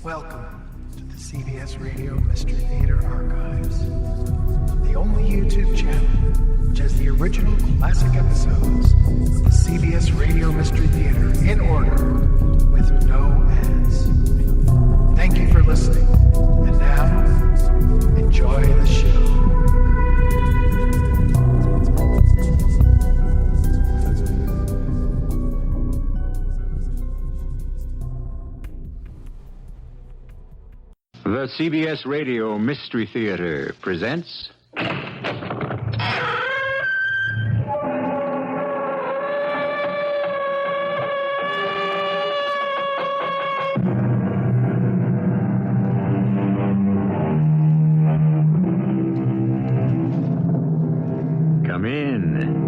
Welcome to the CBS Radio Mystery Theater Archives, the only YouTube channel which has the original classic episodes of the CBS Radio Mystery Theater in order with no ads. Thank you for listening, and now, enjoy the show. The CBS Radio Mystery Theater presents... Come in.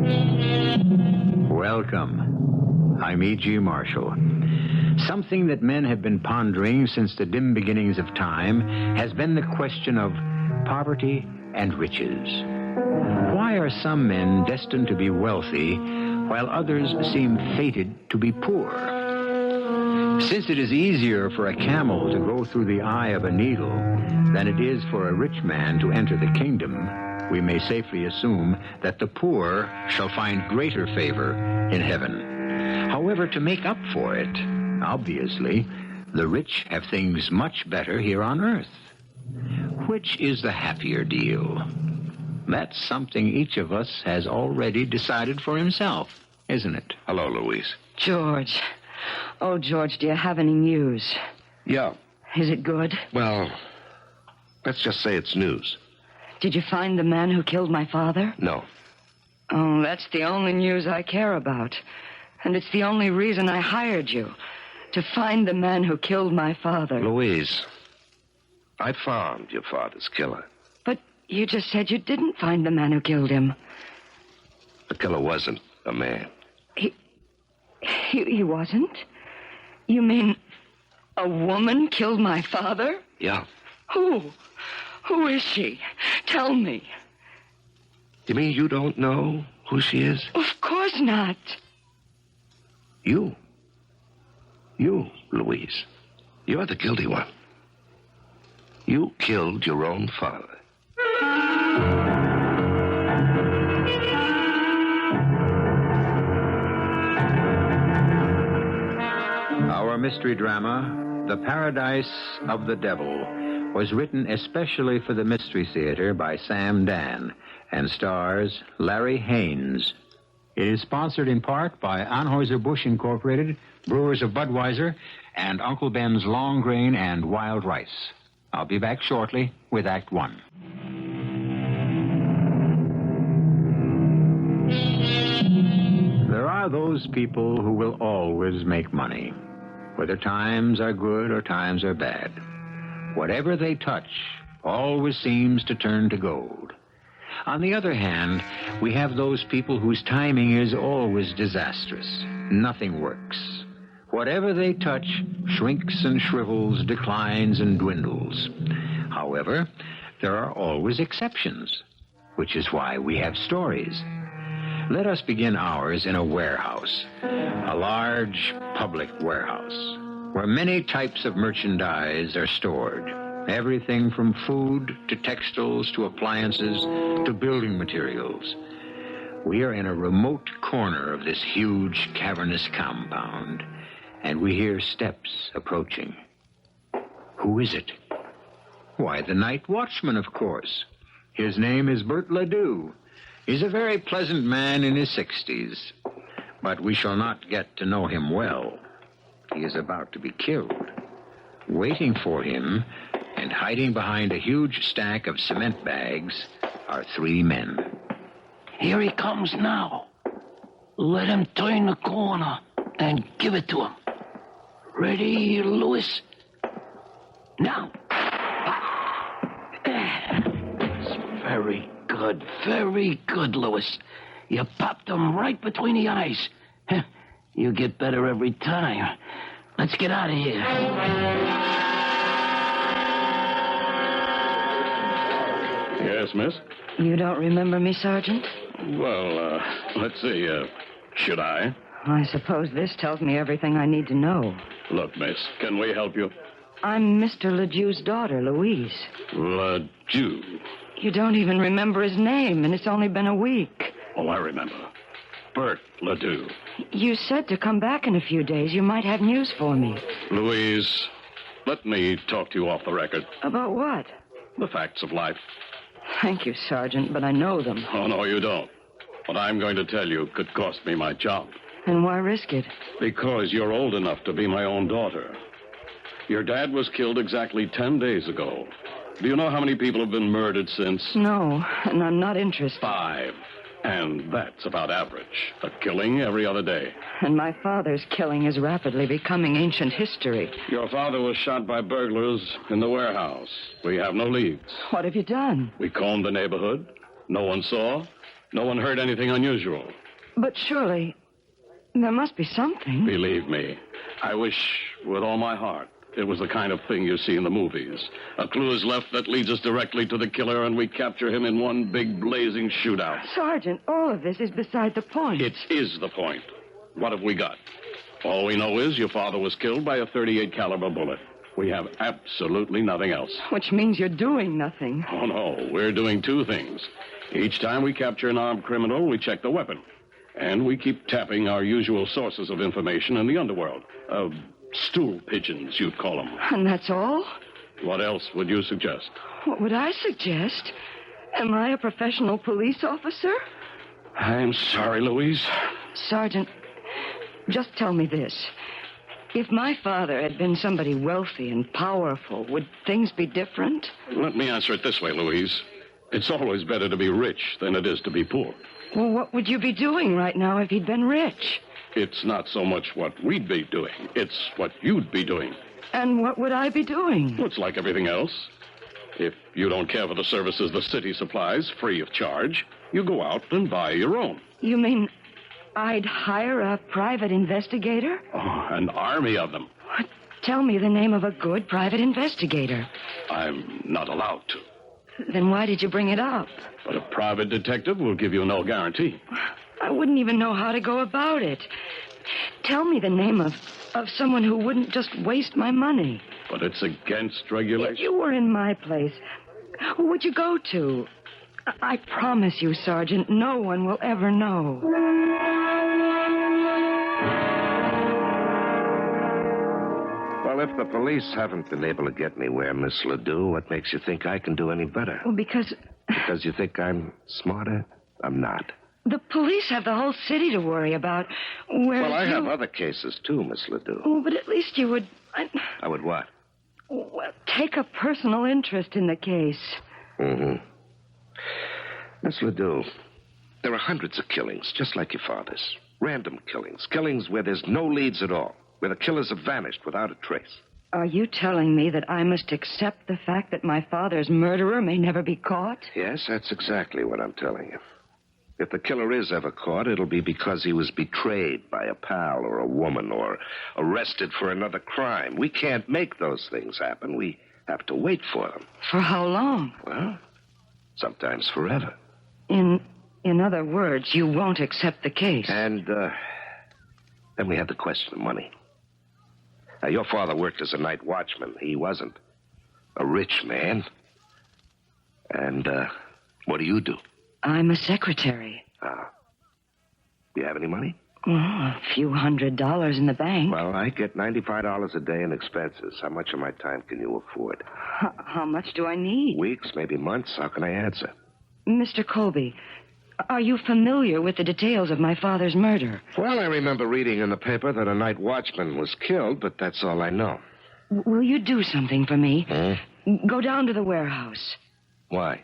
Welcome. I'm E.G. Marshall. Something that men have been pondering since the dim beginnings of time has been the question of poverty and riches. Why are some men destined to be wealthy while others seem fated to be poor? Since it is easier for a camel to go through the eye of a needle than it is for a rich man to enter the kingdom, we may safely assume that the poor shall find greater favor in heaven. However, to make up for it, obviously, the rich have things much better here on earth. Which is the happier deal? That's something each of us has already decided for himself, isn't it? Hello, Louise. George. Oh, George, do you have any news? Yeah. Is it good? Well, let's just say it's news. Did you find the man who killed my father? No. Oh, that's the only news I care about. And it's the only reason I hired you. To find the man who killed my father. Louise, I found your father's killer. But you just said you didn't find the man who killed him. The killer wasn't a man. He wasn't? You mean a woman killed my father? Yeah. Who? Who is she? Tell me. You mean you don't know who she is? Of course not. You, Louise. You're the guilty one. You killed your own father. Our mystery drama, The Paradise of the Devil, was written especially for the Mystery Theater by Sam Dann and stars Larry Haines. It is sponsored in part by Anheuser-Busch Incorporated, Brewers of Budweiser, and Uncle Ben's Long Grain and Wild Rice. I'll be back shortly with Act One. There are those people who will always make money, whether times are good or times are bad. Whatever they touch always seems to turn to gold. On the other hand, we have those people whose timing is always disastrous. Nothing works. Whatever they touch shrinks and shrivels, declines and dwindles. However, there are always exceptions, which is why we have stories. Let us begin ours in a warehouse, a large public warehouse, where many types of merchandise are stored. Everything from food to textiles to appliances to building materials. We are in a remote corner of this huge cavernous compound, and we hear steps approaching. Who is it? Why, the night watchman, of course. His name is Bert Ledoux. He's a very pleasant man in his 60s, but we shall not get to know him well. He is about to be killed. Waiting for him, and hiding behind a huge stack of cement bags, are three men. Here he comes now. Let him turn the corner and give it to him. Ready, Louis? Now. It's very good, Louis. You popped him right between the eyes. You get better every time. Let's get out of here. Yes, miss? You don't remember me, Sergeant? Well, let's see. Should I? I suppose this tells me everything I need to know. Look, miss, can we help you? I'm Mr. Ledoux's daughter, Louise. Ledoux. You don't even remember his name, and it's only been a week. Oh, I remember. Bert Ledoux. You said to come back in a few days. You might have news for me. Louise, let me talk to you off the record. About what? The facts of life. Thank you, Sergeant, but I know them. Oh, no, you don't. What I'm going to tell you could cost me my job. And why risk it? Because you're old enough to be my own daughter. Your dad was killed exactly 10 days ago. Do you know how many people have been murdered since? No, and I'm not interested. 5. And that's about average. A killing every other day. And my father's killing is rapidly becoming ancient history. Your father was shot by burglars in the warehouse. We have no leads. What have you done? We combed the neighborhood. No one saw. No one heard anything unusual. But surely, there must be something. Believe me, I wish with all my heart it was the kind of thing you see in the movies. A clue is left that leads us directly to the killer, and we capture him in one big blazing shootout. Sergeant, all of this is beside the point. It is the point. What have we got? All we know is your father was killed by a .38 caliber bullet. We have absolutely nothing else. Which means you're doing nothing. Oh, no. We're doing 2 things. Each time we capture an armed criminal, we check the weapon. And we keep tapping our usual sources of information in the underworld. Stool pigeons, you'd call them. And that's all? What else would you suggest? What would I suggest? Am I a professional police officer? I'm sorry, Louise. Sergeant, just tell me this. If my father had been somebody wealthy and powerful, would things be different? Let me answer it this way, Louise. It's always better to be rich than it is to be poor. Well, what would you be doing right now if he'd been rich? It's not so much what we'd be doing. It's what you'd be doing. And what would I be doing? Well, it's like everything else. If you don't care for the services the city supplies free of charge, you go out and buy your own. You mean I'd hire a private investigator? Oh, an army of them. What? Tell me the name of a good private investigator. I'm not allowed to. Then why did you bring it up? But a private detective will give you no guarantee. I wouldn't even know how to go about it. Tell me the name of someone who wouldn't just waste my money. But it's against regulation. If you were in my place, who would you go to? I promise you, Sergeant, no one will ever know. Well, if the police haven't been able to get anywhere, Miss Ledoux, what makes you think I can do any better? Well, because Because you think I'm smarter? I'm not. the police have the whole city to worry about. Well, I have other cases, too, Miss Ledoux. Oh, but at least you would... I would what? Well, take a personal interest in the case. Mm-hmm. Miss Ledoux, there are hundreds of killings, just like your father's. Random killings. Killings where there's no leads at all. Where the killers have vanished without a trace. Are you telling me that I must accept the fact that my father's murderer may never be caught? Yes, that's exactly what I'm telling you. If the killer is ever caught, it'll be because he was betrayed by a pal or a woman or arrested for another crime. We can't make those things happen. We have to wait for them. For how long? Well, sometimes forever. In other words, you won't accept the case. And then we have the question of money. Now, your father worked as a night watchman. He wasn't a rich man. And what do you do? I'm a secretary. Do you have any money? Oh, a few $100 in the bank. Well, I get $95 a day in expenses. How much of my time can you afford? How much do I need? Weeks, maybe months. How can I answer? Mr. Colby, are you familiar with the details of my father's murder? Well, I remember reading in the paper that a night watchman was killed, but that's all I know. Will you do something for me? Hmm? Go down to the warehouse. Why?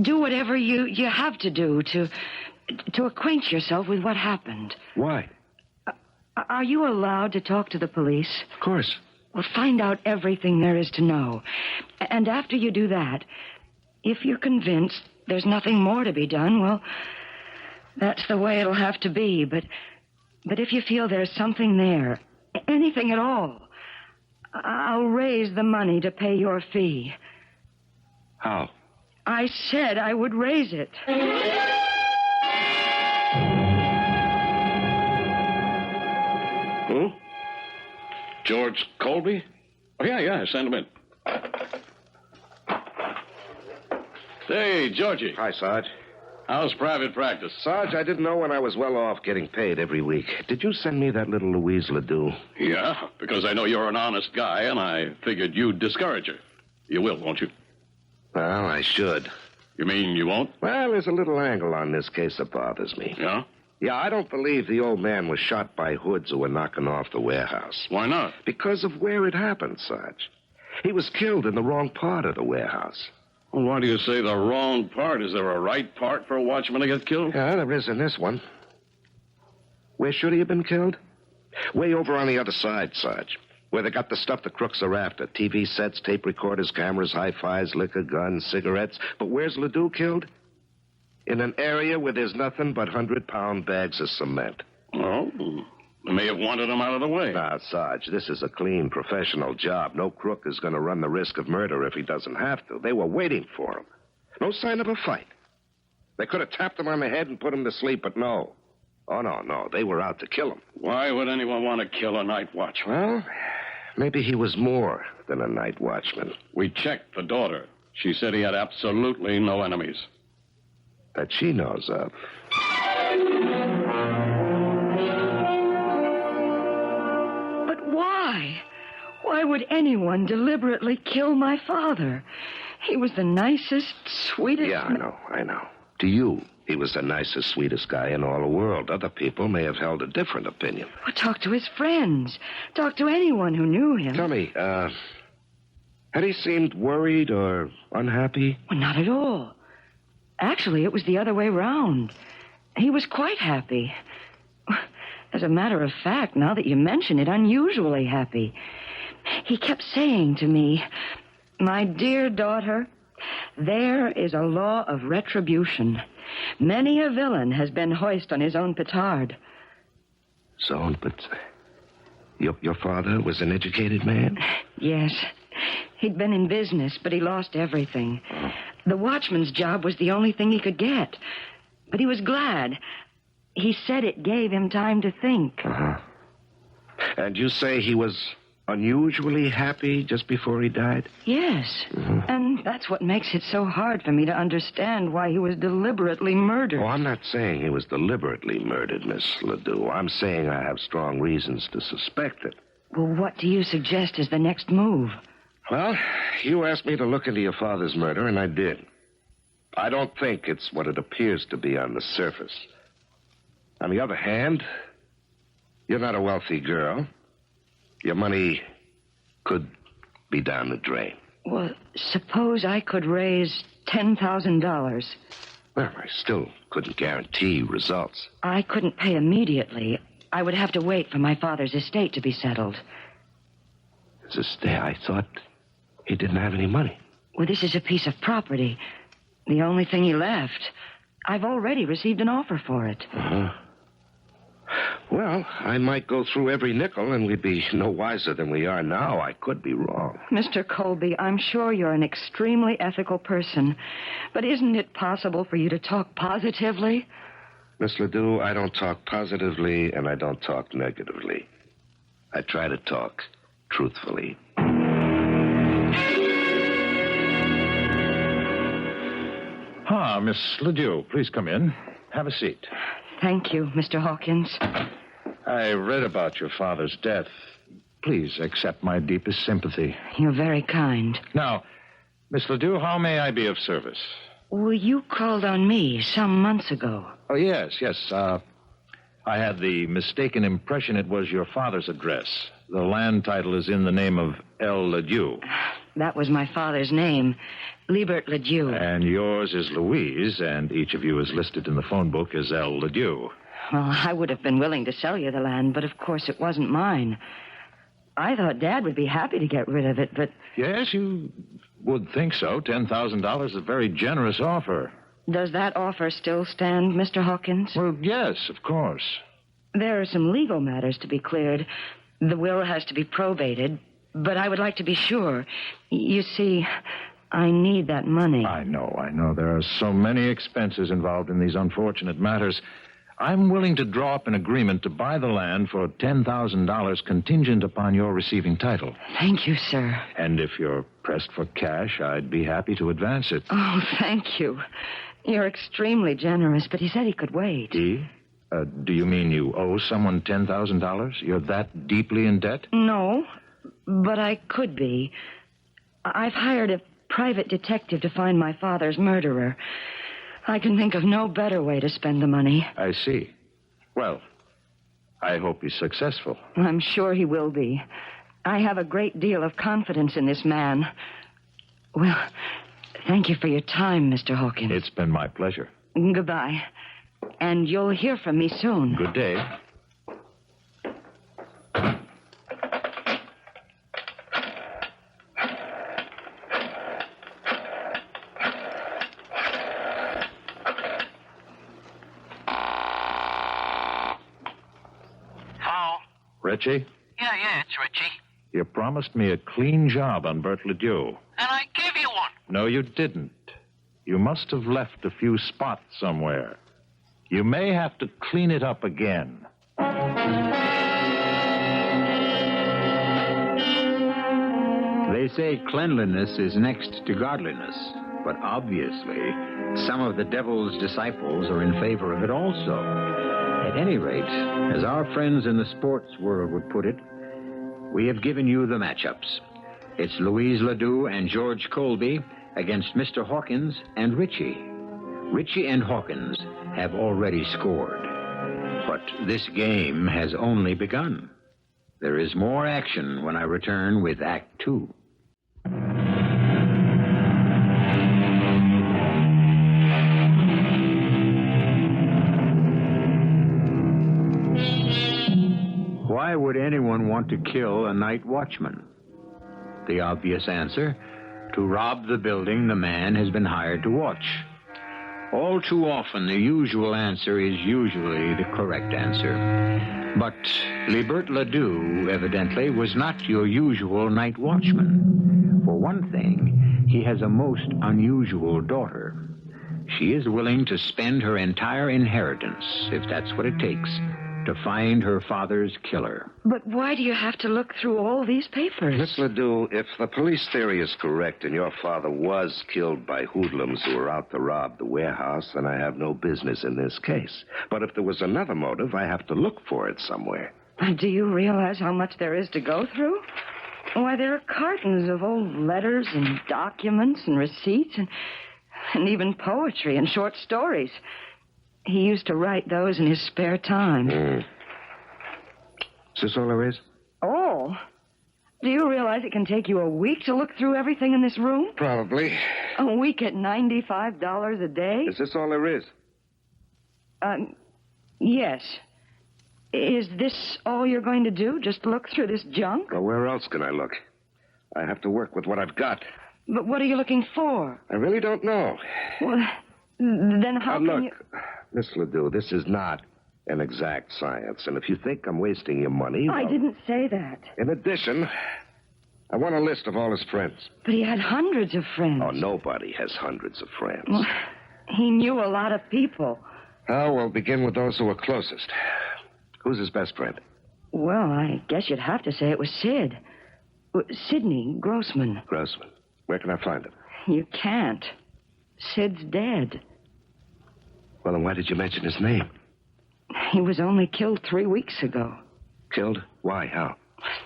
Do whatever you have to do to acquaint yourself with what happened. Why? Are you allowed to talk to the police? Of course. Well, find out everything there is to know. And after you do that, if you're convinced there's nothing more to be done, well, that's the way it'll have to be. But if you feel there's something there, anything at all, I'll raise the money to pay your fee. How? I said I would raise it. Who? George Colby? Oh, yeah, send him in. Hey, Georgie. Hi, Sarge. How's private practice? Sarge, I didn't know when I was well off getting paid every week. Did you send me that little Louise Ledoux? Yeah, because I know you're an honest guy, and I figured you'd discourage her. You will, won't you? Well, I should. You mean you won't? Well, there's a little angle on this case that bothers me. Yeah? Yeah, I don't believe the old man was shot by hoods who were knocking off the warehouse. Why not? Because of where it happened, Sarge. He was killed in the wrong part of the warehouse. Well, why do you say the wrong part? Is there a right part for a watchman to get killed? Yeah, there is in this one. Where should he have been killed? Way over on the other side, Sarge. Where they got the stuff the crooks are after. TV sets, tape recorders, cameras, hi-fis, liquor, guns, cigarettes. But where's Ledoux killed? In an area where there's nothing but 100-pound bags of cement. Oh, they may have wanted him out of the way. Now, Sarge, this is a clean, professional job. No crook is going to run the risk of murder if he doesn't have to. They were waiting for him. No sign of a fight. They could have tapped him on the head and put him to sleep, but no. Oh, no. They were out to kill him. Why would anyone want to kill a night watchman? Well, maybe he was more than a night watchman. We checked the daughter. She said he had absolutely no enemies. That she knows of. But why? Why would anyone deliberately kill my father? He was the nicest, sweetest... Yeah, I know. To you, he was the nicest, sweetest guy in all the world. Other people may have held a different opinion. Well, talk to his friends. Talk to anyone who knew him. Tell me, had he seemed worried or unhappy? Well, not at all. Actually, it was the other way round. He was quite happy. As a matter of fact, now that you mention it, unusually happy. He kept saying to me, "My dear daughter, there is a law of retribution. Many a villain has been hoist on his own petard." So, but your father was an educated man? Yes. He'd been in business, but he lost everything. The watchman's job was the only thing he could get. But he was glad. He said it gave him time to think. Uh-huh. And you say he was unusually happy just before he died? Yes. Mm-hmm. And that's what makes it so hard for me to understand why he was deliberately murdered. Oh, I'm not saying he was deliberately murdered, Miss Ledoux. I'm saying I have strong reasons to suspect it. Well, what do you suggest is the next move? Well, you asked me to look into your father's murder, and I did. I don't think it's what it appears to be on the surface. On the other hand, you're not a wealthy girl. Your money could be down the drain. Well, suppose I could raise $10,000. Well, I still couldn't guarantee results. I couldn't pay immediately. I would have to wait for my father's estate to be settled. His estate? I thought he didn't have any money. Well, this is a piece of property. The only thing he left. I've already received an offer for it. Uh-huh. Well, I might go through every nickel and we'd be no wiser than we are now. I could be wrong. Mr. Colby, I'm sure you're an extremely ethical person, but isn't it possible for you to talk positively? Miss Ledoux, I don't talk positively and I don't talk negatively. I try to talk truthfully. Ah, Miss Ledoux, please come in. Have a seat. Thank you, Mr. Hawkins. I read about your father's death. Please accept my deepest sympathy. You're very kind. Now, Miss Ledoux, how may I be of service? Well, you called on me some months ago. Oh, yes. I had the mistaken impression it was your father's address. The land title is in the name of L. Ledoux. That was my father's name, Gilbert Ledoux. And yours is Louise, and each of you is listed in the phone book as L. Ledoux. Well, I would have been willing to sell you the land, but of course it wasn't mine. I thought Dad would be happy to get rid of it, but... Yes, you would think so. $10,000 is a very generous offer. Does that offer still stand, Mr. Hawkins? Well, yes, of course. There are some legal matters to be cleared. The will has to be probated, but I would like to be sure. You see, I need that money. I know. There are so many expenses involved in these unfortunate matters. I'm willing to draw up an agreement to buy the land for $10,000 contingent upon your receiving title. Thank you, sir. And if you're pressed for cash, I'd be happy to advance it. Oh, thank you. You're extremely generous, but he said he could wait. He? Do you mean you owe someone $10,000? You're that deeply in debt? No, but I could be. I've hired a private detective to find my father's murderer. I can think of no better way to spend the money. I see. Well, I hope he's successful. I'm sure he will be. I have a great deal of confidence in this man. Well, thank you for your time, Mr. Hawkins. It's been my pleasure. Goodbye. And you'll hear from me soon. Good day. Richie? Yeah, it's Richie. You promised me a clean job on Bert Ledoux. And I gave you one. No, you didn't. You must have left a few spots somewhere. You may have to clean it up again. They say cleanliness is next to godliness, but obviously, some of the devil's disciples are in favor of it also. At any rate, as our friends in the sports world would put it, we have given you the matchups. It's Louise Ledoux and George Colby against Mr. Hawkins and Richie. Richie and Hawkins have already scored. But this game has only begun. There is more action when I return with Act 2. Why would anyone want to kill a night watchman? The obvious answer, to rob the building the man has been hired to watch. All too often, the usual answer is usually the correct answer. But Gilbert Ledoux, evidently, was not your usual night watchman. For one thing, he has a most unusual daughter. She is willing to spend her entire inheritance, if that's what it takes, to find her father's killer. But why do you have to look through all these papers? Miss Ledoux, if the police theory is correct and your father was killed by hoodlums who were out to rob the warehouse, then I have no business in this case. But if there was another motive, I have to look for it somewhere. Do you realize how much there is to go through? Why, there are cartons of old letters and documents and receipts and even poetry and short stories. He used to write those in his spare time. Is this all there is? Oh? Do you realize it can take you a week to look through everything in this room? Probably. A week at $95 a day? Is this all there is? Yes. Is this all you're going to do? Just look through this junk? Well, where else can I look? I have to work with what I've got. But what are you looking for? I really don't know. Well, then how can look, you... Miss Ledoux, this is not an exact science. And if you think I'm wasting your money... I didn't say that. In addition, I want a list of all his friends. But he had hundreds of friends. Oh, nobody has hundreds of friends. Well, he knew a lot of people. Oh, we'll begin with those who are closest. Who's his best friend? Well, I guess you'd have to say it was Sid. Sidney Grossman. Grossman. Where can I find him? You can't. Sid's dead. Well, then why did you mention his name? He was only killed 3 weeks ago. Killed? Why? How?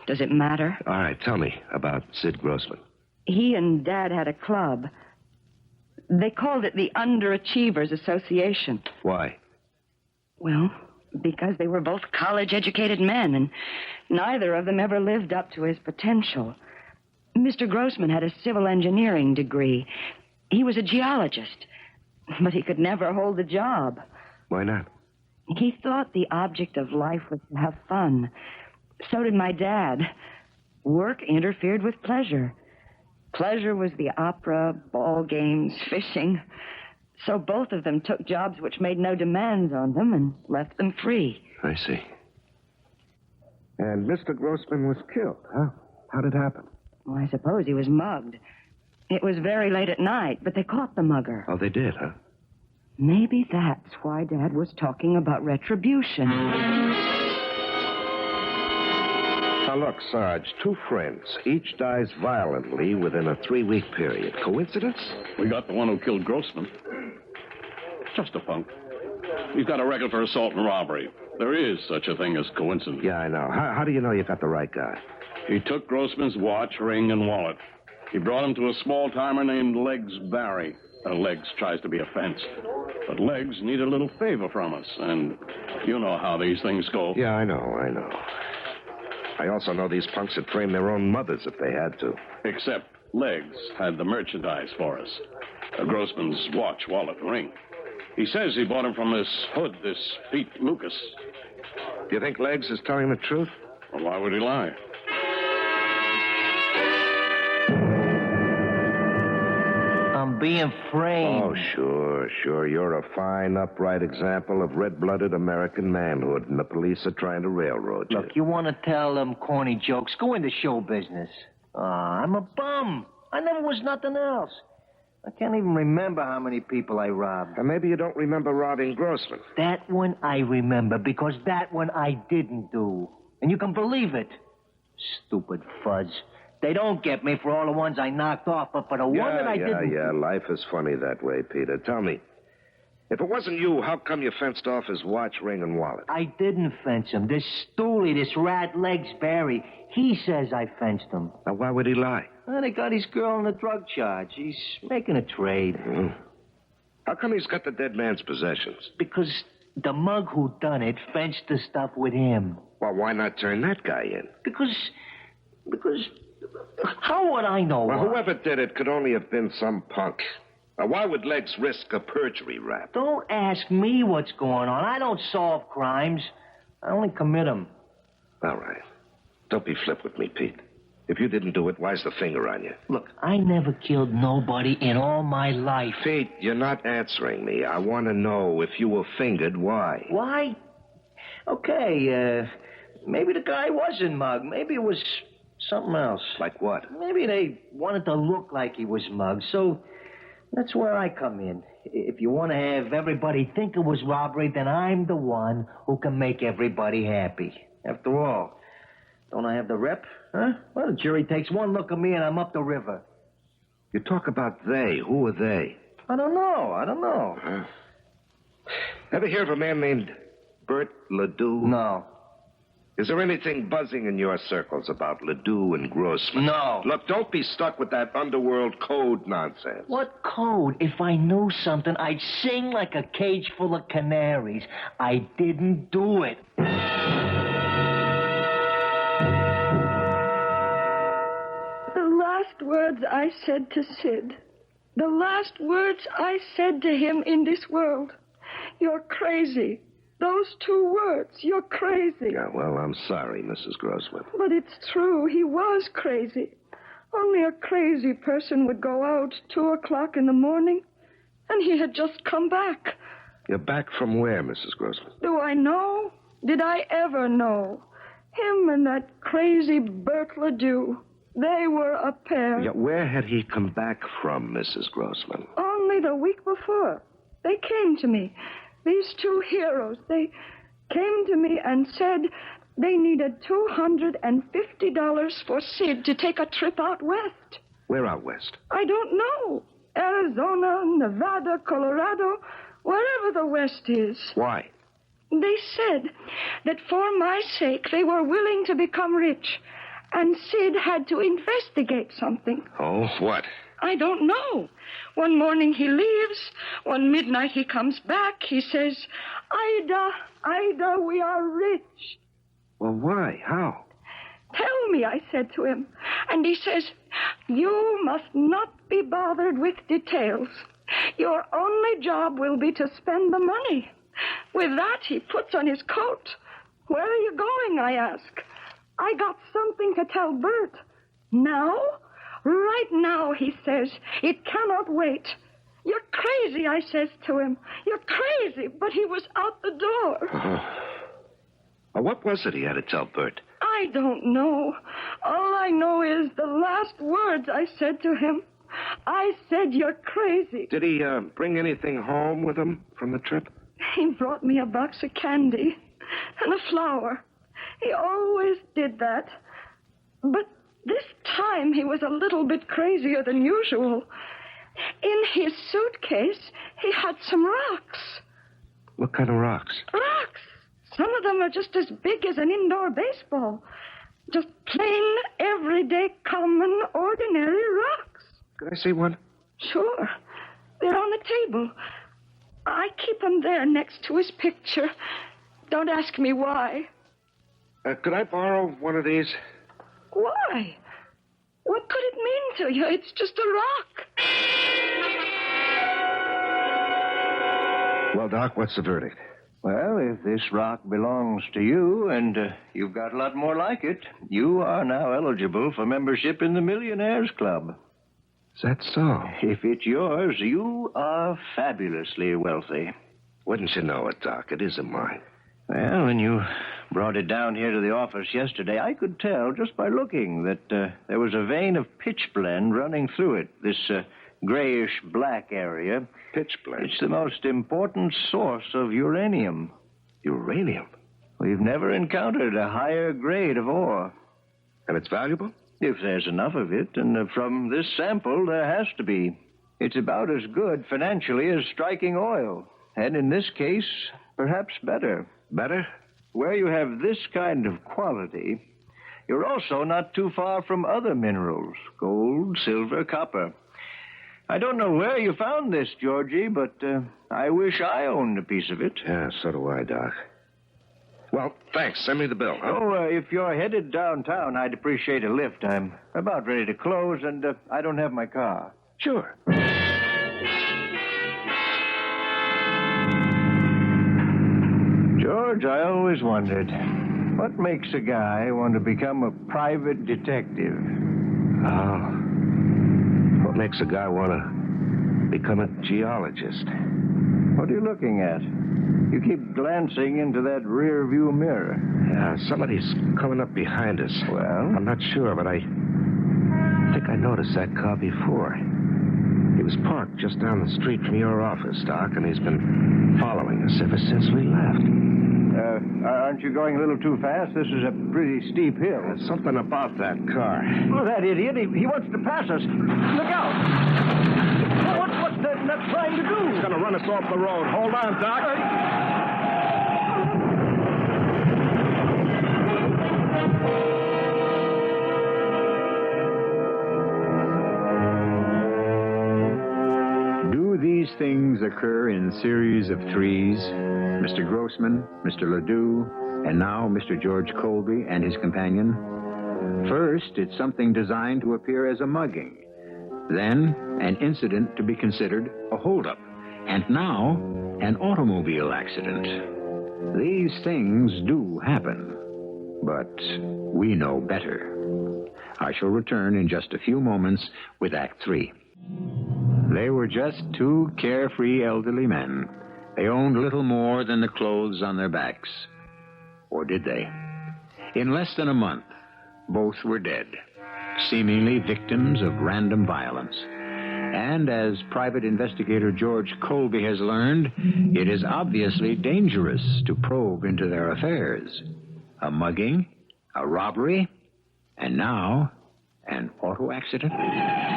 Does it matter? All right, tell me about Sid Grossman. He and Dad had a club. They called it the Underachievers Association. Why? Well, because they were both college-educated men, and neither of them ever lived up to his potential. Mr. Grossman had a civil engineering degree. He was a geologist, but he could never hold a job. Why not? He thought the object of life was to have fun. So did my dad. Work interfered with pleasure. Pleasure was the opera, ball games, fishing. So both of them took jobs which made no demands on them and left them free. I see. And Mr. Grossman was killed, huh? How did it happen? Well, I suppose he was mugged. It was very late at night, but they caught the mugger. Oh, they did, huh? Maybe that's why Dad was talking about retribution. Now, look, Sarge, two friends. Each dies violently within a 3-week period. Coincidence? We got the one who killed Grossman. Just a punk. He's got a record for assault and robbery. There is such a thing as coincidence. Yeah, I know. How do you know you got the right guy? He took Grossman's watch, ring, and wallet. He brought him to a small-timer named Legs Barry. Legs tries to be a fence. But Legs need a little favor from us, and you know how these things go. Yeah, I know. I also know these punks would frame their own mothers if they had to. Except Legs had the merchandise for us. Grossman's watch, wallet, and ring. He says he bought him from this hood, this Pete Lucas. Do you think Legs is telling the truth? Well, why would he lie? I'm being framed. Oh, sure. You're a fine, upright example of red-blooded American manhood, and the police are trying to railroad you. Look, you want to tell them corny jokes? Go into show business. I'm a bum. I never was nothing else. I can't even remember how many people I robbed. And maybe you don't remember robbing Grossman. That one I remember, because that one I didn't do. And you can believe it. Stupid fuzz. They don't get me for all the ones I knocked off, but for the one that I didn't... Yeah, life is funny that way, Peter. Tell me, if it wasn't you, how come you fenced off his watch, ring, and wallet? I didn't fence him. This stoolie, this rat Legs Barry, he says I fenced him. Now, why would he lie? Well, they got his girl on a drug charge. He's making a trade. How come he's got the dead man's possessions? Because the mug who done it fenced the stuff with him. Well, why not turn that guy in? Because... How would I know? Well, whoever did it could only have been some punk. Now, why would Legs risk a perjury rap? Don't ask me what's going on. I don't solve crimes. I only commit them. All right. Don't be flip with me, Pete. If you didn't do it, why's the finger on you? Look, I never killed nobody in all my life. Pete, you're not answering me. I want to know if you were fingered, why? Why? Okay, maybe the guy wasn't mugged. Maybe it was something else. Like what? Maybe they wanted to look like he was mugged, so that's where I come in. If you want to have everybody think it was robbery, then I'm the one who can make everybody happy. After all, don't I have the rep? Huh? Well, the jury takes one look at me and I'm up the river. You talk about they. Who are they? I don't know. Huh? Ever hear of a man named Bert Ledoux? No. Is there anything buzzing in your circles about Ledoux and Grossman? No. Look, don't be stuck with that underworld code nonsense. What code? If I knew something, I'd sing like a cage full of canaries. I didn't do it. The last words I said to Sid. The last words I said to him in this world. You're crazy. Those 2 words. You're crazy. Yeah, well, I'm sorry, Mrs. Grossman. But it's true. He was crazy. Only a crazy person would go out 2 o'clock in the morning, and he had just come back. You're back from where, Mrs. Grossman? Do I know? Did I ever know? Him and that crazy Bert Ledoux. They were a pair. Yeah, where had he come back from, Mrs. Grossman? Only the week before. They came to me. These 2 heroes, they came to me and said they needed $250 for Sid to take a trip out west. Where out west? I don't know. Arizona, Nevada, Colorado, wherever the west is. Why? They said that for my sake they were willing to become rich, and Sid had to investigate something. Oh, what? I don't know. One morning he leaves. One midnight he comes back. He says, Ida, we are rich. Well, why? How? Tell me, I said to him. And he says, you must not be bothered with details. Your only job will be to spend the money. With that, he puts on his coat. Where are you going, I ask. I got something to tell Bert. Now? Right now, he says. It cannot wait. You're crazy, I says to him. You're crazy, but he was out the door. What was it he had to tell Bert? I don't know. All I know is the last words I said to him. I said you're crazy. Did he bring anything home with him from the trip? He brought me a box of candy and a flower. He always did that. But this time he was a little bit crazier than usual. In his suitcase, he had some rocks. What kind of rocks? Rocks. Some of them are just as big as an indoor baseball. Just plain, everyday, common, ordinary rocks. Could I see one? Sure. They're on the table. I keep them there next to his picture. Don't ask me why. Could I borrow one of these? Why? What could it mean to you? It's just a rock. Well, Doc, what's the verdict? Well, if this rock belongs to you, and you've got a lot more like it, you are now eligible for membership in the Millionaires Club. Is that so? If it's yours, you are fabulously wealthy. Wouldn't you know it, Doc? It isn't mine. Well, when you brought it down here to the office yesterday, I could tell just by looking that there was a vein of pitchblende running through it, this grayish-black area. Pitchblende? It's the most important source of uranium. Uranium? We've never encountered a higher grade of ore. And it's valuable? If there's enough of it, and from this sample, there has to be. It's about as good financially as striking oil. And in this case, perhaps better. Better? Where you have this kind of quality, you're also not too far from other minerals. Gold, silver, copper. I don't know where you found this, Georgie, but I wish I owned a piece of it. Yeah, so do I, Doc. Well, thanks. Send me the bill, huh? Oh, if you're headed downtown, I'd appreciate a lift. I'm about ready to close, and I don't have my car. Sure. George, I always wondered, what makes a guy want to become a private detective? Oh. What makes a guy want to become a geologist? What are you looking at? You keep glancing into that rear view mirror. Yeah, somebody's coming up behind us. Well? I'm not sure, but I think I noticed that car before. He was parked just down the street from your office, Doc, and he's been following us ever since we left. Aren't you going a little too fast? This is a pretty steep hill. There's something about that car. Oh, that idiot. He wants to pass us. Look out. What's that nut trying to do? He's going to run us off the road. Hold on, Doc. Do these things occur in series of threes? Mr. Grossman, Mr. Ledoux, and now Mr. George Colby and his companion? First, it's something designed to appear as a mugging. Then, an incident to be considered a holdup. And now, an automobile accident. These things do happen. But we know better. I shall return in just a few moments with Act 3. They were just two carefree elderly men. They owned little more than the clothes on their backs. Or did they? In less than a month, both were dead, seemingly victims of random violence. And as Private Investigator George Colby has learned, it is obviously dangerous to probe into their affairs. A mugging, a robbery, and now an auto accident.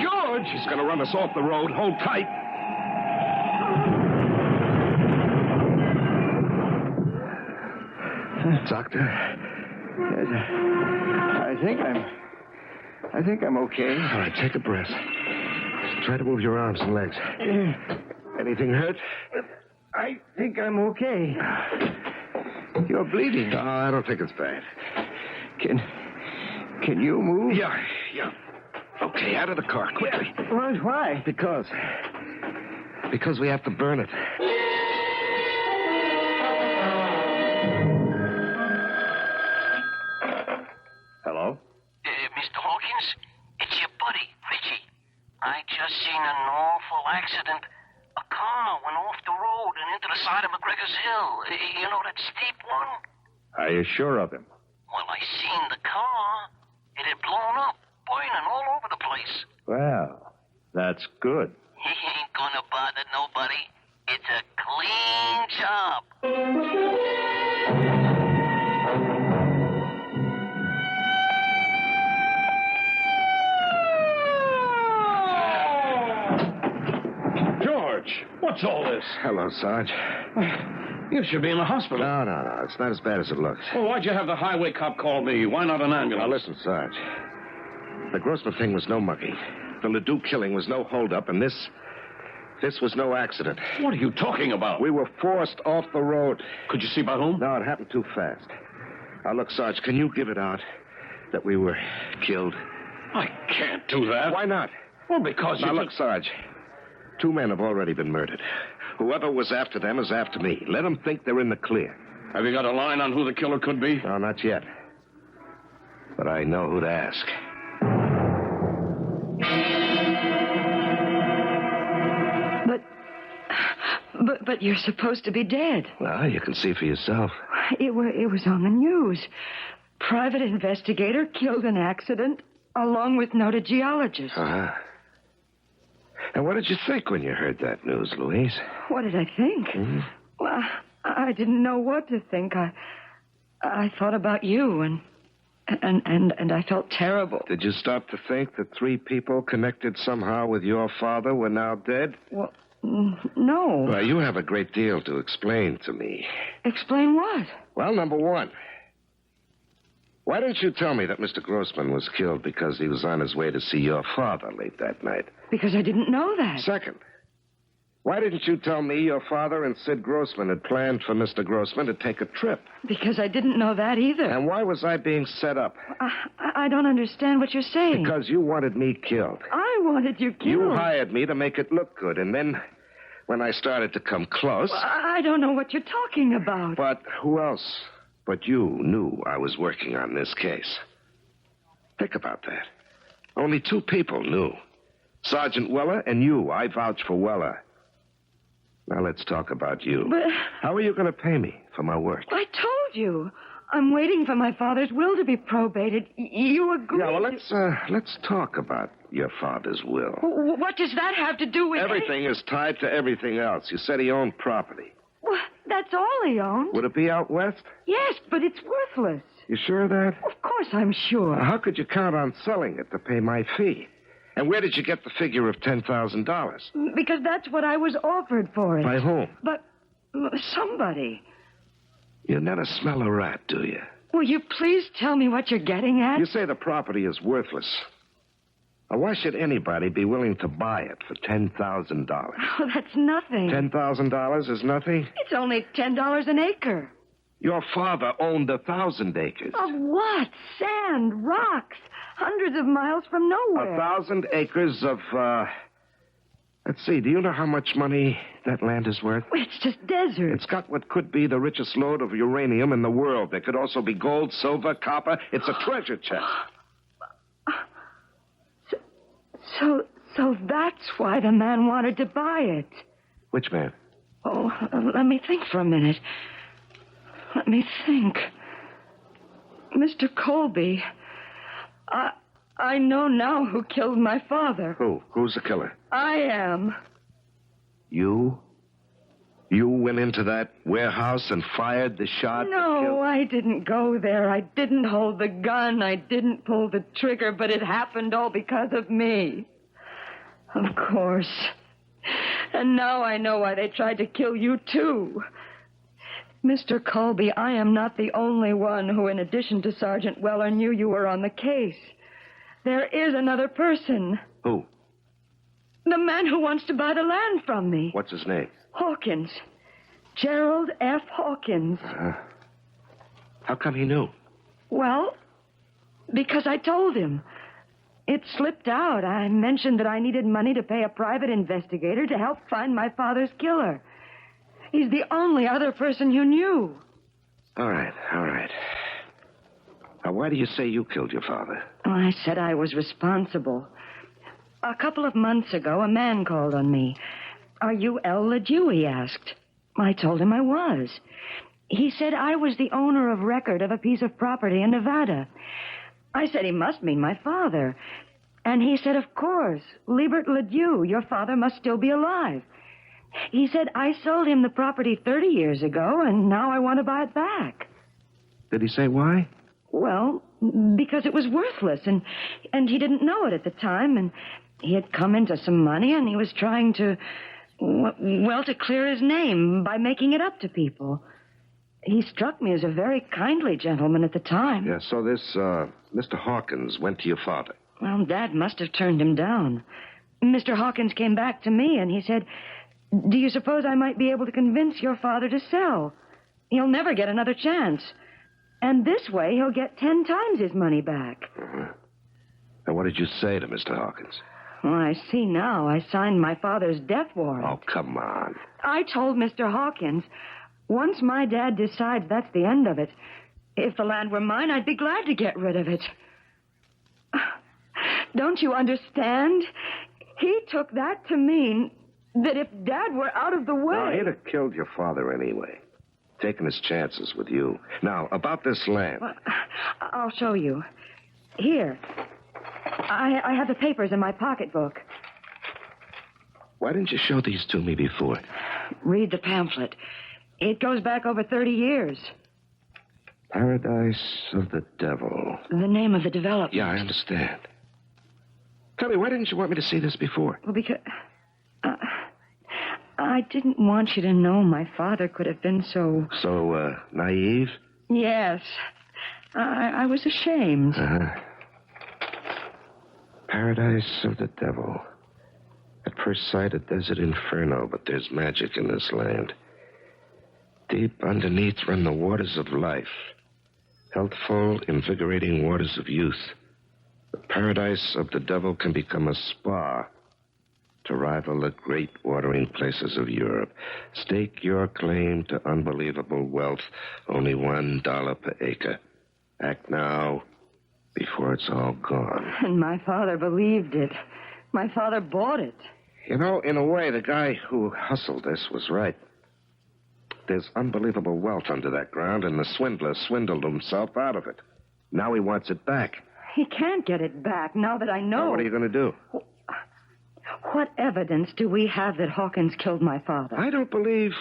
George! He's going to run us off the road. Hold tight. Doctor, I think I'm okay. All right, take a breath. Try to move your arms and legs. Anything hurt? I think I'm okay. You're bleeding. No, I don't think it's bad. Can you move? Yeah. Okay, out of the car, quickly. Why? Because we have to burn it. Hello? Mr. Hawkins, it's your buddy, Richie. I just seen an awful accident. A car went off the road and into the side of McGregor's Hill. You know that steep one? Are you sure of him? Well, I seen the car. It had blown up, burning all over the place. Well, that's that's good. He ain't gonna bother nobody. It's a clean job. George, what's all this? Hello, Sarge. You should be in the hospital. No. It's not as bad as it looks. Well, why'd you have the highway cop call me? Why not an ambulance? Now, listen, Sarge. The Grossman thing was no monkey. The Ledoux killing was no holdup, and this was no accident. What are you talking about? We were forced off the road. Could you see by whom? No, it happened too fast. Now, look, Sarge, can you give it out that we were killed? I can't do that. Why not? Well, because Now, look, Sarge. 2 men have already been murdered. Whoever was after them is after me. Let them think they're in the clear. Have you got a line on who the killer could be? No, not yet. But I know who to ask. But you're supposed to be dead. Well, you can see for yourself. It was on the news. Private investigator killed in accident, along with noted geologist. Uh-huh. And what did you think when you heard that news, Louise? What did I think? Mm-hmm. Well, I didn't know what to think. I thought about you, and I felt terrible. Did you stop to think that 3 people connected somehow with your father were now dead? Well, no. Well, you have a great deal to explain to me. Explain what? Well, number 1. Why didn't you tell me that Mr. Grossman was killed because he was on his way to see your father late that night? Because I didn't know that. Second, why didn't you tell me your father and Sid Grossman had planned for Mr. Grossman to take a trip? Because I didn't know that either. And why was I being set up? I don't understand what you're saying. Because you wanted me killed. I wanted you killed. You hired me to make it look good, and then when I started to come close... Well, I don't know what you're talking about. But who else but you knew I was working on this case? Think about that. Only 2 people knew. Sergeant Weller and you. I vouch for Weller. Now let's talk about you. But how are you going to pay me for my work? I told you. I'm waiting for my father's will to be probated. You agreed. Yeah, well, let's talk about your father's will. What does that have to do with Everything is tied to everything else. You said he owned property. Well, that's all he owned. Would it be out west? Yes, but it's worthless. You sure of that? Of course I'm sure. How could you count on selling it to pay my fee? And where did you get the figure of $10,000? Because that's what I was offered for it. By whom? But somebody. You never smell a rat, do you? Will you please tell me what you're getting at? You say the property is worthless. Now, why should anybody be willing to buy it for $10,000? Oh, that's nothing. $10,000 is nothing? It's only $10 an acre. Your father owned 1,000 acres. Of what? Sand, rocks, hundreds of miles from nowhere. 1,000 acres of, let's see, do you know how much money that land is worth? It's just desert. It's got what could be the richest load of uranium in the world. There could also be gold, silver, copper. It's a treasure chest. So that's why the man wanted to buy it. Which man? Oh, let me think for a minute. Let me think. Mr. Colby. I know now who killed my father. Who? Who's the killer? I am. You? You went into that warehouse and fired the shot? No, I didn't go there. I didn't hold the gun. I didn't pull the trigger, but it happened all because of me. Of course. And now I know why they tried to kill you, too. Mr. Colby, I am not the only one who, in addition to Sergeant Weller, knew you were on the case. There is another person. Who? The man who wants to buy the land from me. What's his name? Hawkins. Gerald F. Hawkins. How come he knew? Well, because I told him. It slipped out. I mentioned that I needed money to pay a private investigator to help find my father's killer. He's the only other person you knew. All right. Now, why do you say you killed your father? I said I was responsible. A couple of months ago, a man called on me. Are you El Ledoux, he asked. I told him I was. He said I was the owner of record of a piece of property in Nevada. I said he must mean my father. And he said, of course, Gilbert Ledoux, your father must still be alive. He said, I sold him the property 30 years ago, and now I want to buy it back. Did he say why? Well, because it was worthless, and he didn't know it at the time, and he had come into some money, and he was trying to, well, to clear his name by making it up to people. He struck me as a very kindly gentleman at the time. Yeah, so this, Mr. Hawkins went to your father. Well, Dad must have turned him down. Mr. Hawkins came back to me, and he said, do you suppose I might be able to convince your father to sell? He'll never get another chance. And this way, he'll get 10 times his money back. Uh-huh. And what did you say to Mr. Hawkins? Well, I see now. I signed my father's death warrant. Oh, come on. I told Mr. Hawkins, once my dad decides that's the end of it, if the land were mine, I'd be glad to get rid of it. Don't you understand? He took that to mean that if Dad were out of the way... No, he'd have killed your father anyway. Taking his chances with you. Now, about this land. Well, I'll show you. Here. I have the papers in my pocketbook. Why didn't you show these to me before? Read the pamphlet. It goes back over 30 years. Paradise of the Devil. The name of the development. Yeah, I understand. Tell me, why didn't you want me to see this before? Well, because... I didn't want you to know my father could have been so... So, naive? Yes. I was ashamed. Uh-huh. Paradise of the Devil. At first sight, a desert inferno, but there's magic in this land. Deep underneath run the waters of life. Healthful, invigorating waters of youth. The paradise of the devil can become a spa to rival the great watering places of Europe. Stake your claim to unbelievable wealth, only $1 per acre. Act now before it's all gone. And my father believed it. My father bought it. You know, in a way, the guy who hustled this was right. There's unbelievable wealth under that ground, and the swindler swindled himself out of it. Now he wants it back. He can't get it back now that I know. Now, what are you going to do? What evidence do we have that Hawkins killed my father? I don't believe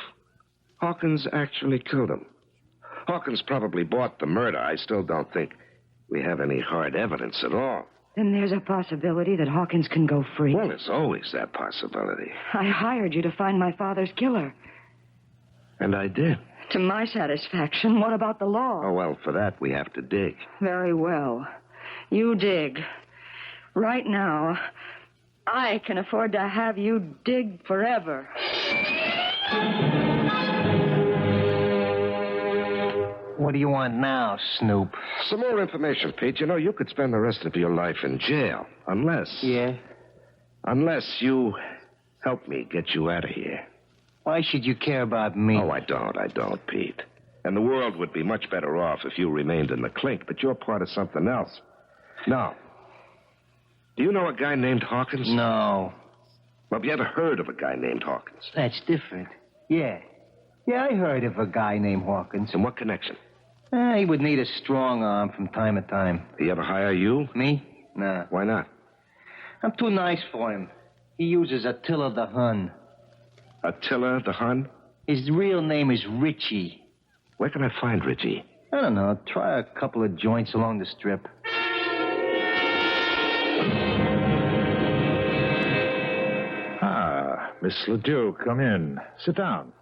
Hawkins actually killed him. Hawkins probably bought the murder. I still don't think we have any hard evidence at all. Then there's a possibility that Hawkins can go free. Well, there's always that possibility. I hired you to find my father's killer. And I did. To my satisfaction. What about the law? Oh, well, for that, we have to dig. Very well. You dig. Right now, I can afford to have you dig forever. What do you want now, Snoop? Some more information, Pete. You know, you could spend the rest of your life in jail. Unless... Yeah? Unless you help me get you out of here. Why should you care about me? Oh, I don't, Pete. And the world would be much better off if you remained in the clink, but you're part of something else. Now, do you know a guy named Hawkins? No. Well, have you ever heard of a guy named Hawkins? That's different. Yeah. Yeah, I heard of a guy named Hawkins. In what connection? He would need a strong arm from time to time. Did he ever hire you? Me? Nah. Why not? I'm too nice for him. He uses Attila the Hun. Attila the Hun? His real name is Richie. Where can I find Richie? I don't know. Try a couple of joints along the strip. Ah, Miss Ledoux, come in. Sit down.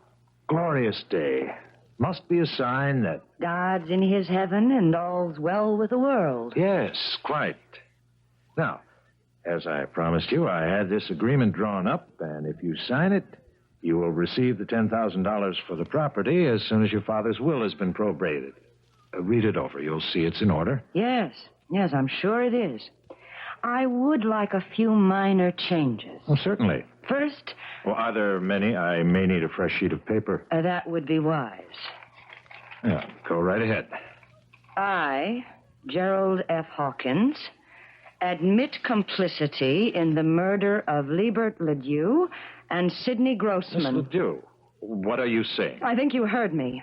Glorious day. Must be a sign that... God's in his heaven and all's well with the world. Yes, quite. Now, as I promised you, I had this agreement drawn up, and if you sign it, you will receive the $10,000 for the property as soon as your father's will has been probated. Read it over. You'll see it's in order. Yes, I'm sure it is. I would like a few minor changes. Oh, certainly. First... Well, are there many? I may need a fresh sheet of paper. That would be wise. Yeah, go right ahead. I, Gerald F. Hawkins, admit complicity in the murder of Gilbert Ledoux and Sidney Grossman. Miss Ledoux, what are you saying? I think you heard me.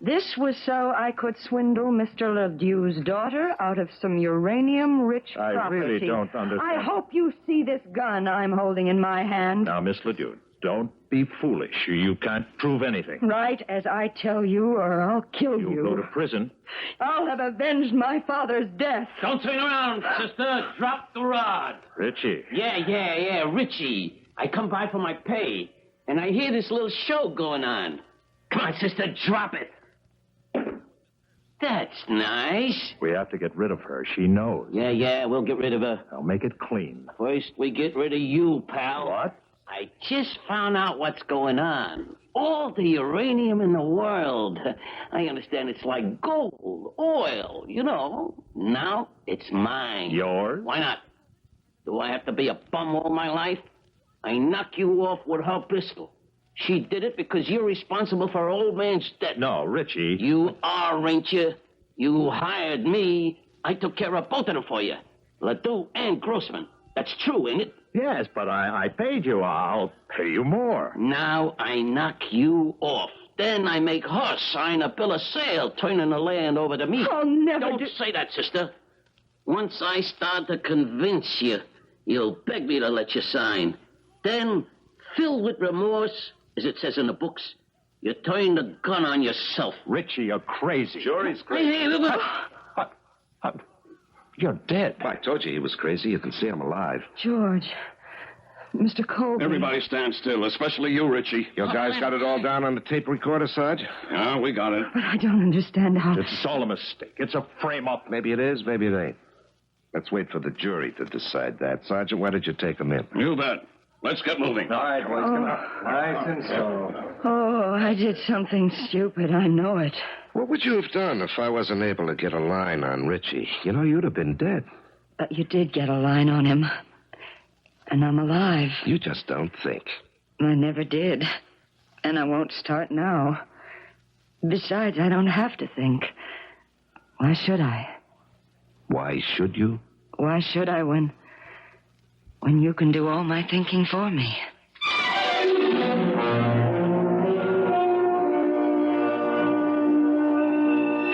This was so I could swindle Mr. Ledoux's daughter out of some uranium-rich property. I really don't understand. I hope you see this gun I'm holding in my hand. Now, Miss Ledoux, don't be foolish. You can't prove anything. Right as I tell you, or I'll kill you. You'll go to prison. I'll have avenged my father's death. Don't turn around, sister. Drop the rod. Richie. Yeah, Richie. I come by for my pay, and I hear this little show going on. Come on, sister, drop it. That's nice. We have to get rid of her. She knows. Yeah, we'll get rid of her. I'll make it clean. First, we get rid of you, pal. What? I just found out what's going on. All the uranium in the world. I understand it's like gold, oil, you know. Now it's mine. Yours? Why not? Do I have to be a bum all my life? I knock you off with her pistol. She did it because you're responsible for her old man's debt. No, Richie. You are, ain't you? You hired me. I took care of both of them for you. Ledoux and Grossman. That's true, ain't it? Yes, but I paid you. I'll pay you more. Now I knock you off. Then I make her sign a bill of sale, turning the land over to me. I'll never Don't say that, sister. Once I start to convince you, you'll beg me to let you sign. Then, filled with remorse, as it says in the books, you turn the gun on yourself. Richie, you're crazy. Sure, he's crazy. Hey, look. You're dead. I told you he was crazy. You can see I'm alive. George, Mr. Colby. Everybody stand still, especially you, Richie. Your guys got it all down on the tape recorder, Sarge? Yeah, we got it. But I don't understand how... It's all a mistake. It's a frame-up. Maybe it is, maybe it ain't. Let's wait for the jury to decide that. Sergeant, why did you take him in? You bet. Let's get moving. All right, boys, come on. Nice and slow. Oh, I did something stupid. I know it. What would you have done if I wasn't able to get a line on Richie? You know, you'd have been dead. But you did get a line on him. And I'm alive. You just don't think. I never did. And I won't start now. Besides, I don't have to think. Why should I? Why should you? Why should I when you can do all my thinking for me?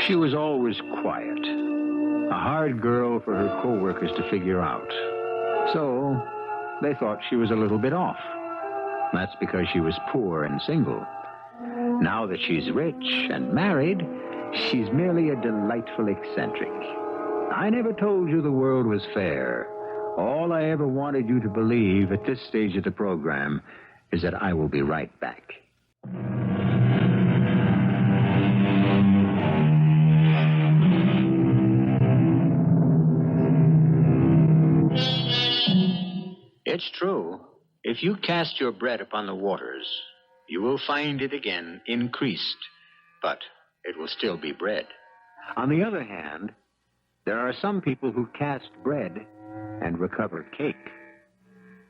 She was always quiet, a hard girl for her co-workers to figure out. So they thought she was a little bit off. That's because she was poor and single. Now that she's rich and married, she's merely a delightful eccentric. I never told you the world was fair. All I ever wanted you to believe at this stage of the program is that I will be right back. It's true. If you cast your bread upon the waters, you will find it again increased, but it will still be bread. On the other hand, there are some people who cast bread and recover cake.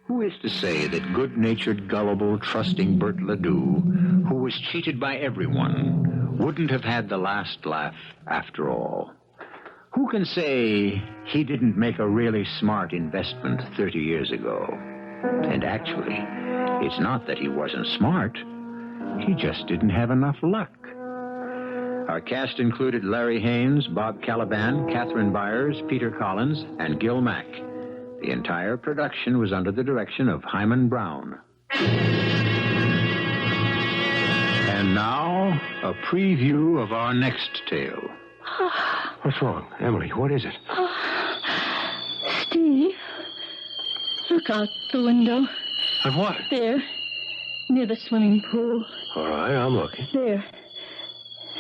Who is to say that good-natured, gullible, trusting Bert Ledoux, who was cheated by everyone, wouldn't have had the last laugh after all? Who can say he didn't make a really smart investment 30 years ago? And actually, it's not that he wasn't smart. He just didn't have enough luck. Our cast included Larry Haines, Bob Kaliban, Catherine Byers, Peter Collins, and Gil Mack. The entire production was under the direction of Hyman Brown. And now, a preview of our next tale. What's wrong? Emily, what is it? Steve, look out the window. Of what? There, near the swimming pool. All right, I'm looking. There.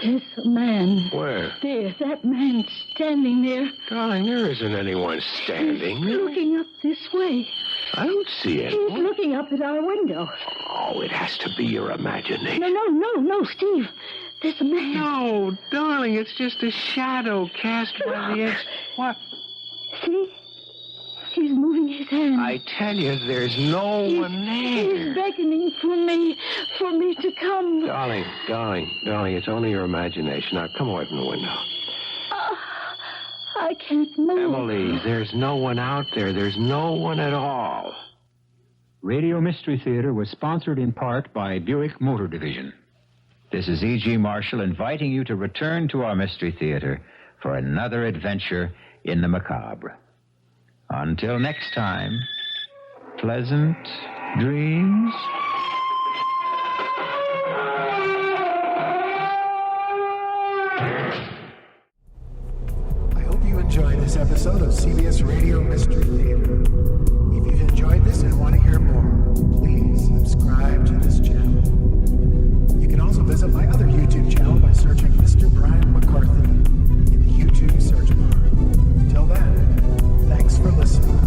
There's a man. Where? There, that man standing there. Darling, there isn't anyone standing. He's looking up this way. I don't see He's anyone. looking up at our window. Oh, it has to be your imagination. No, Steve. There's a man. No, darling, it's just a shadow cast by the edge. What? See? He's moving his hand. I tell you, there's no one there. He's beckoning for me to come. Darling, it's only your imagination. Now, come away from the window. I can't move. Emily, there's no one out there. There's no one at all. Radio Mystery Theater was sponsored in part by Buick Motor Division. This is E.G. Marshall inviting you to return to our Mystery Theater for another adventure in the macabre. Until next time, pleasant dreams. I hope you enjoyed this episode of CBS Radio Mystery Theater. If you've enjoyed this and want to hear more, please subscribe to this channel. You can also visit my other YouTube channel by searching Mr. Brian McCarthy in the YouTube search bar. Till then, thanks for listening.